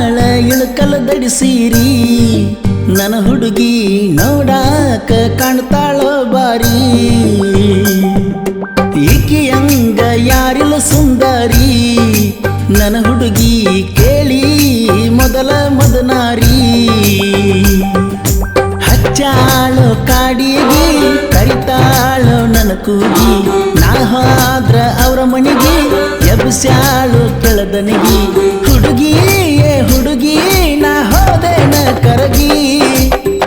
ಬಾಳ ಇಳಕಲ ದಡಿಸೀರಿ ನನ್ನ ಹುಡುಗಿ ನೋಡಾಕ ಕಾಣ್ತಾಳೋ ಬಾರಿ ಈಕಿಯಂಗ ಯಾರಿಲ್ಲ ಸುಂದರಿ ನನ್ನ ಹುಡುಗಿ ಕೇಳಿ ಮೊದಲ ಮದನಾರಿ ಹಚ್ಚಾಳೋ ಕಾಡಿಗಿ ಕರಿತಾಳೋ ನನ್ನ ಕೂಗಿ ನಾ ಹೋದ್ರ ಅವ್ರ ಮನಿಗಿ ಎಬ್ಸ್ಯಾಳು ಕೆಳದನಿಗಿ ಹುಡುಗಿ ಹುಡುಗಿ ನಾ ಹೋದೇನ ಕರಗಿ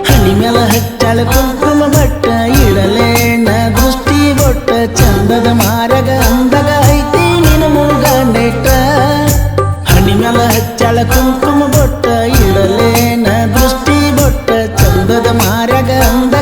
ಹನಿ ಮ್ಯಾಲ ಹಚ್ಚಾಳ ಕುಂಕುಮ ಬಟ್ಟ ಇಡಲೇನ ದೃಷ್ಟಿ ಬೊಟ್ಟ ಚಂದದ ಮಾರಗ ಅಂದಗ ಐತಿ ನಿನ ಮೂಗ ನೆಟ್ಟ ಹನಿ ಮ್ಯಾಲ ಹಚ್ಚಾಳ ಕುಂಕುಮ ಬೊಟ್ಟ ಇಡಲೇನ ದೃಷ್ಟಿ ಬೊಟ್ಟ ಚಂದದ ಮಾರಗ ಅಂದ